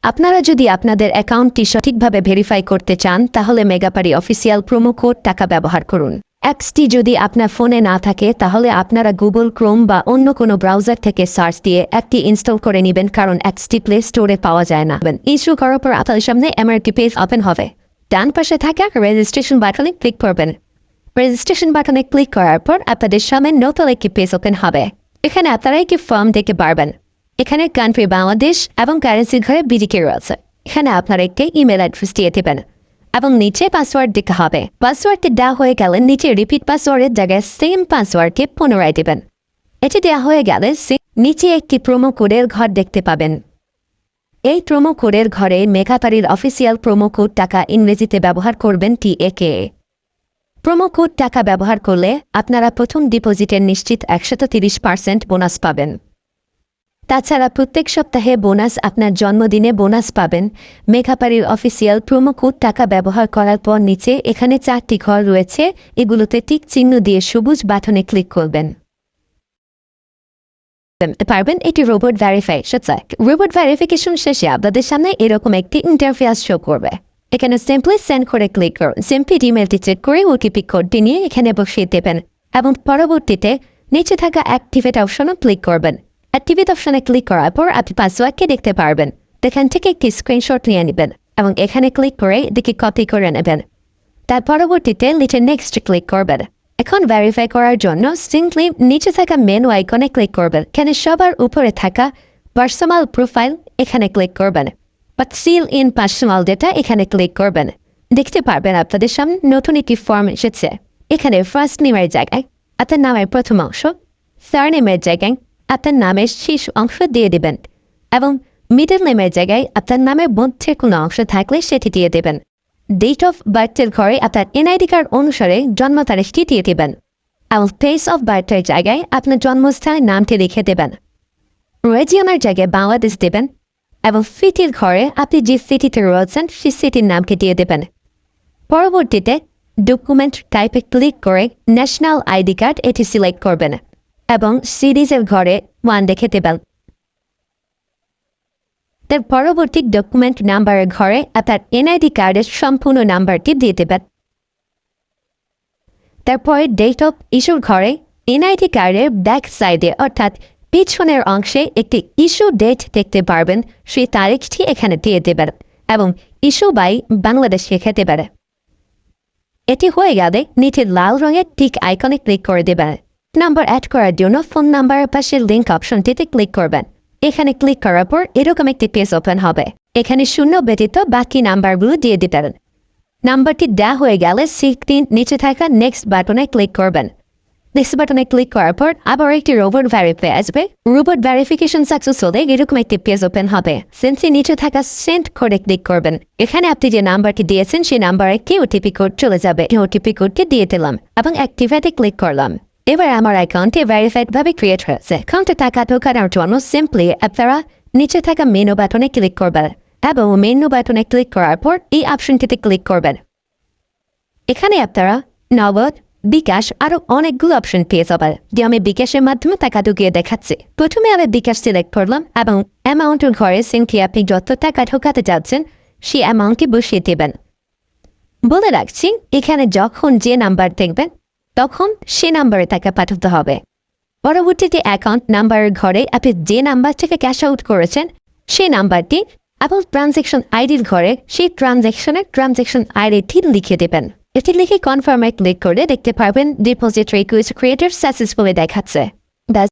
আপনারা যদি আপনাদের অ্যাকাউন্টটি সঠিকভাবে ভেরিফাই করতে চান তাহলে মেগাপারি অফিসিয়াল প্রোমো কোড টাকা ব্যবহার করুন। অ্যাপসটি যদি আপনার ফোনে না থাকে তাহলে আপনারা গুগল ক্রোম বা অন্য কোনো ব্রাউজার থেকে সার্চ দিয়ে অ্যাপটি ইনস্টল করে নেবেন, কারণ অ্যাপসটি প্লে স্টোরে পাওয়া যায় না। ইনস্টল করার পর আপনাদের সামনে একটি পেজ ওপেন হবে। ডান পাশে থাকা রেজিস্ট্রেশন বাটনে ক্লিক করবেন। রেজিস্ট্রেশন বাটনে ক্লিক করার পর আপনাদের সামনে নতুন একটি পেজ ওপেন হবে। এখানে আপনারা একটি ফর্ম দেখতে পারবেন। এখানে কান্ট্রি বাংলাদেশ এবং কারেন্সি ঘরে বিডিকে রয়েছে। এখানে আপনারা একটি ইমেল অ্যাড্রেস দিয়ে দেবেন এবং নিচে পাসওয়ার্ড দিতে হবে। পাসওয়ার্ডটি দেওয়া হয়ে গেলে নিচে রিপিট পাসওয়ার্ডের জায়গায় সেম পাসওয়ার্ডকে পুনরায় দেবেন। এটি দেওয়া হয়ে গেলে নিচে একটি প্রোমো কোডের ঘর দেখতে পাবেন। এই প্রোমো কোডের ঘরে মেগাপারির অফিসিয়াল প্রোমো কোড টাকা ইংরেজিতে ব্যবহার করবেন TAKA। প্রোমো কোড টাকা ব্যবহার করলে আপনারা প্রথম ডিপোজিটের নিশ্চিত 130% বোনাস পাবেন। তাছাড়া প্রত্যেক সপ্তাহে বোনাস, আপনার জন্মদিনে বোনাস পাবেন। মেগাপারির অফিসিয়াল প্রোমো কোড টাকা ব্যবহার করার পর নিচে এখানে 4টি ঘর রয়েছে, এগুলোতে টিক চিহ্ন দিয়ে সবুজ বাটনে ক্লিক করবেন। পারবেন এটি রোবট ভেরিফাই। রোবট ভেরিফিকেশন শেষে আপনাদের সামনে এরকম একটি ইন্টারফেস শো করবে। এখানে সিম্পলি সেন্ড করে ক্লিক করুন। সিম্পলি ইমেলটি চেক করে ওটিপি কোডটি নিয়ে এখানে বসিয়ে দেবেন এবং পরবর্তীতে নিচে থাকা অ্যাক্টিভেট অপশনে ক্লিক করবেন। অ্যাক্টিভেট অপশনে ক্লিক করার পর আপনি পাসওয়ার্ডকে দেখতে পারবেন। এখান থেকে একটি স্ক্রিনশট নিয়ে নেবেন এবং এখানে ক্লিক করে এদিকে কপি করে নেবেন। তার পরবর্তীতে নিচে নেক্সট ক্লিক করবেন। এখন ভেরিফাই করার জন্য সিম্পলি নিচে থাকা মেনু আইকনে ক্লিক করবেন। এখানে সবার উপরে থাকা পার্সোনাল প্রোফাইল এখানে ক্লিক করবেন। But seal in personal data এখানে ক্লিক করবেন। দেখতে পারবেন আপনাদের সামনে নতুন একটি ফর্ম এসেছে। এখানে ফার্স্ট নেমের জায়গায় আপনার নামের প্রথম অংশ, সারনেমের জায়গায় আপনার নামের শেষ অংশ দিয়ে দেবেন এবং মিডল নেমের জায়গায় আপনার নামের মধ্যে কোনো অংশ থাকলে সেটি দিয়ে দেবেন। ডেট অফ বার্থের ঘরে আপনার NID কার্ড অনুসারে জন্ম তারিখটি দিয়ে দেবেন এবং প্লেস অফ বার্থের জায়গায় আপনার জন্মস্থানের নামটি লিখে দেবেন। রিজিয়নের জায়গায় বাংলাদেশ দেবেন এবং সিটির ঘরে আপনি যে সিটিতে রয়েছেন সেই সিটির নামকে দিয়ে দেবেন। পরবর্তীতে ডকুমেন্ট টাইপে ক্লিক করে ন্যাশনাল ID কার্ড এটি সিলেক্ট করবেন এবং সিরিজের ঘরে 1 দেখে দেবেন। তার পরবর্তী ডকুমেন্ট নাম্বারের ঘরে আপনার NID কার্ডের সম্পূর্ণ নাম্বারটি দিয়ে দেবেন। তারপরে ডেট অফ ইস্যুর ঘরে NID কার্ডের ব্যাক সাইডে অর্থাৎ পিছনের অংশে একটি ইস্যু ডেট দেখতে পারবেন, সেই তারিখটি এখানে দিয়ে দেবেন এবং ইস্যু বাই বাংলাদেশ লিখে দেবেন। এটি হয়ে গেলে নিচে লাল রঙের টিক আইকনে ক্লিক করে দেবেন। নাম্বার অ্যাড করার জন্য ফোন নাম্বারের পাশে লিঙ্ক অপশনটিতে ক্লিক করবেন। এখানে ক্লিক করার পর এরকম একটি পেজ ওপেন হবে। এখানে 0 ব্যতীত বাকি নাম্বারগুলো দিয়ে দিবেন। নাম্বারটি দেওয়া হয়ে গেলে স্ক্রিন নিচে থাকা নেক্সট বাটনে ক্লিক করবেন। নেক্সট বাটনে ক্লিক করার পর আবার একটি রোবট ভেরিফাই আসবে। রোবট ভেরিফিকেশন সাকসেস হলে এরকম একটি পেজ ওপেন হবে। সিম্পলি নিচে থাকা সেন্ড কোডে ক্লিক করবেন। এখানে আপনি যে নাম্বারটি দিয়েছেন সেই নাম্বারে কি ওটিপি কোড চলে যাবে। ওটিপি কোডটি দিয়ে দিলাম এবং অ্যাক্টিভেটে ক্লিক করলাম। এবার আমার অ্যাকাউন্টে ভেরিফাইড ভাবে ক্রিয়েট হয়েছে। অ্যাকাউন্টে টাকা ঢোকানোর জন্য সিম্পলি আপনারা নিচে থাকা মেনু বাটনে ক্লিক করবেন এবং মেনু বাটনে ক্লিক করার পর এই অপশনটিতে ক্লিক করবেন। এখানে আপনারা নগদ, বিকাশ আরো অনেকগুলো অপশন পেয়ে যাবেন। যে আমি বিকাশের মাধ্যমে টাকা ঢুকিয়ে দেখাচ্ছি। প্রথমে আমি বিকাশ সিলেক্ট করলাম এবং অ্যামাউন্টের ঘরে সিম্পলি আপনি যত টাকা ঢোকাতে যাচ্ছেন সেই অ্যামাউন্টটি বসিয়ে দেবেন। বলে রাখছি, এখানে যখন যে নাম্বার দেখবেন তখন সে নাম্বারে টাকা পাঠাতে হবে। পরবর্তীতে অ্যাকাউন্ট নাম্বারের ঘরে আপনি যে নাম্বার থেকে ক্যাশ আউট করেছেন সেই নাম্বারটি এবং ট্রানজ্যাকশন আইডির ঘরে সেই ট্রানজ্যাকশন আইডিটি লিখে দেবেন। এটি লিখে কনফার্মে ক্লিক করে দেখতে পারবেন ডিপোজিট রিকোয়েস্ট ক্রিয়েটেড সাকসেসফুলি দেখাচ্ছে।